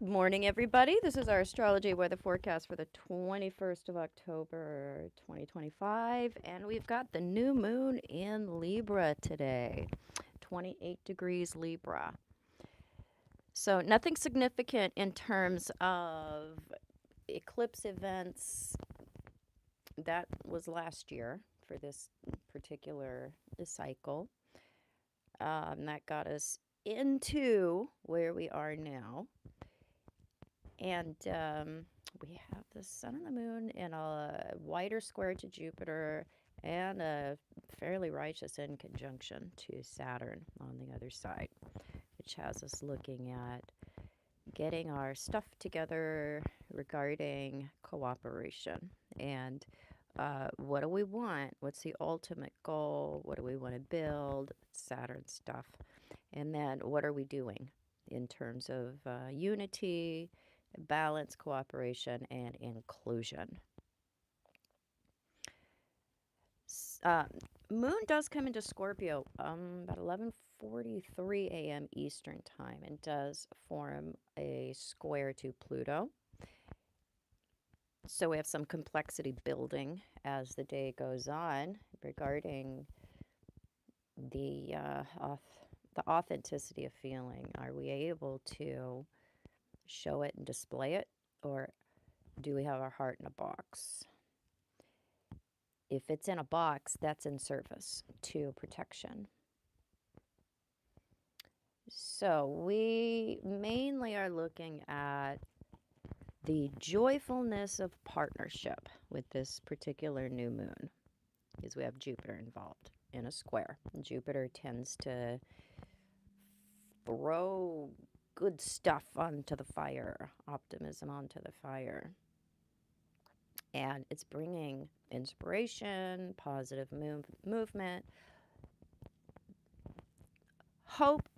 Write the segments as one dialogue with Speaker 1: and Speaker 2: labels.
Speaker 1: Good morning, everybody. This is our astrology weather forecast for the 21st of October, 2025. And we've got the new moon in Libra today, 28 degrees Libra. So, nothing significant in terms of eclipse events. That was last year for this particular cycle. That got us into where we are now. And we have the sun and the moon in a wider square to Jupiter and a fairly righteous in conjunction to Saturn on the other side, which has us looking at getting our stuff together regarding cooperation and what do we want? What's the ultimate goal? What do we want to build? Saturn stuff. And then what are we doing in terms of unity, balance, cooperation, and inclusion? S- Uh, Moon does come into Scorpio about 11:43 a.m. Eastern time and does form a square to Pluto. So we have some complexity building as the day goes on regarding the the authenticity of feeling. Are we able to show it and display it, or do we have our heart in a box? If it's in a box, that's in service to protection. So we mainly are looking at the joyfulness of partnership with this particular new moon, because we have Jupiter involved in a square. And Jupiter tends to throw good stuff onto the fire, optimism onto the fire. And it's bringing inspiration, positive movement. Hope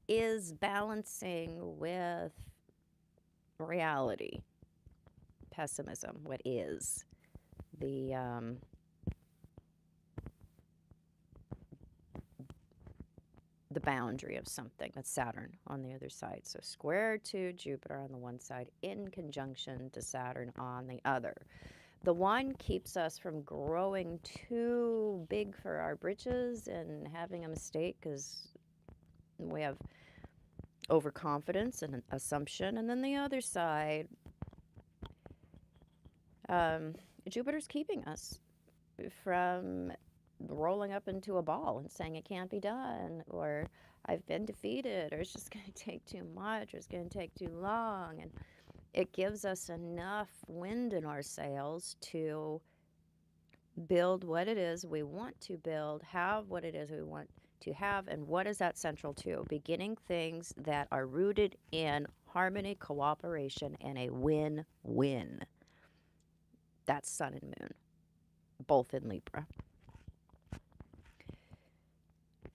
Speaker 1: is balancing with reality, pessimism, what is the the boundary of something. That's Saturn on the other side. So square to Jupiter on the one side, in conjunction to Saturn on the other. The one keeps us from growing too big for our britches and having a mistake because we have overconfidence and an assumption. And then the other side, um, Jupiter's keeping us from rolling up into a ball and saying it can't be done, or I've been defeated, or it's just going to take too much, or it's going to take too long. And it gives us enough wind in our sails to build what it is we want to build, have what it is we want to have, and what is that central to? Beginning things that are rooted in harmony, cooperation, and a win-win. That's sun and moon, both in Libra.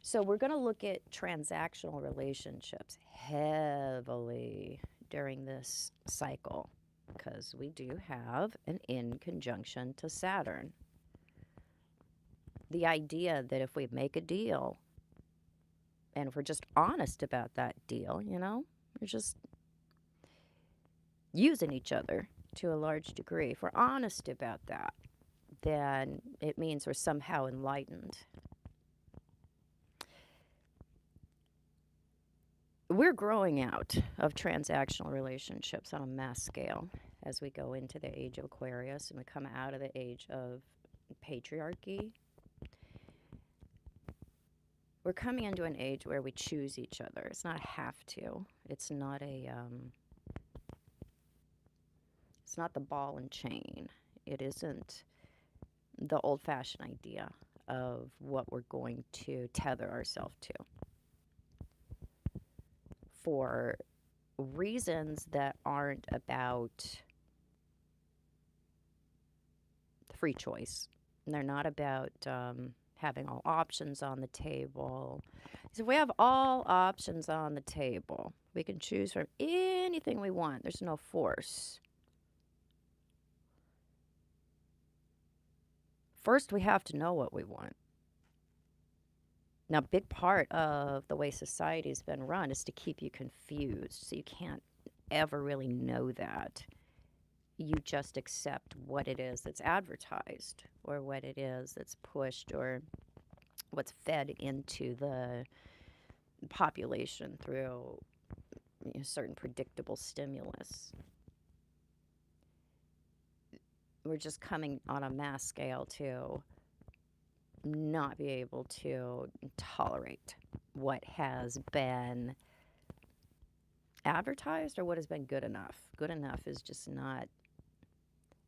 Speaker 1: So we're going to look at transactional relationships heavily during this cycle because we do have an in conjunction to Saturn. The idea that if we make a deal and if we're just honest about that deal, we're just using each other to a large degree. If we're honest about that, then it means we're somehow enlightened. We're growing out of transactional relationships on a mass scale as we go into the age of Aquarius and we come out of the age of patriarchy. We're coming into an age where we choose each other. It's not a have to. It's not it's not the ball and chain. It isn't the old-fashioned idea of what we're going to tether ourselves to for reasons that aren't about free choice. And they're not about having all options on the table. So if we have all options on the table, we can choose from anything we want. There's no force. First, we have to know what we want. Now, a big part of the way society's been run is to keep you confused. So you can't ever really know that. You just accept what it is that's advertised or what it is that's pushed or what's fed into the population through certain predictable stimulus. We're just coming on a mass scale to not be able to tolerate what has been advertised or what has been good enough. Good enough is just not,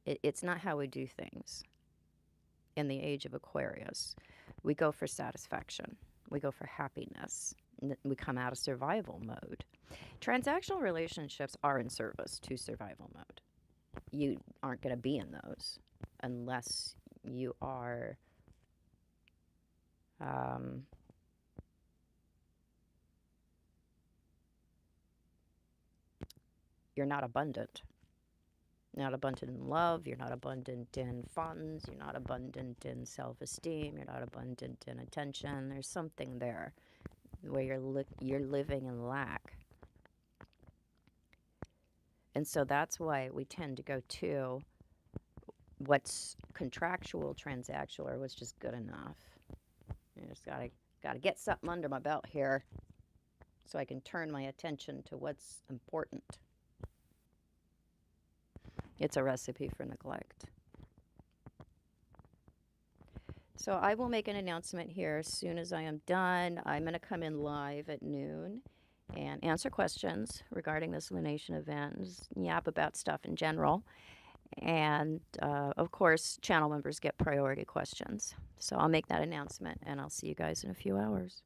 Speaker 1: it's not how we do things in the age of Aquarius. We go for satisfaction, we go for happiness, we come out of survival mode. Transactional relationships are in service to survival mode. You aren't going to be in those unless you are um, you're not abundant. You're not abundant in love, you're not abundant in funds, you're not abundant in self-esteem, you're not abundant in attention. There's something there where you're living in lack. And so that's why we tend to go to what's contractual, transactional, or what's just good enough. You just gotta get something under my belt here so I can turn my attention to what's important. It's a recipe for neglect. So I will make an announcement here as soon as I am done. I'm going to come in live at noon and answer questions regarding this lunation event, just yap about stuff in general. And of course, channel members get priority questions. So I'll make that announcement and I'll see you guys in a few hours.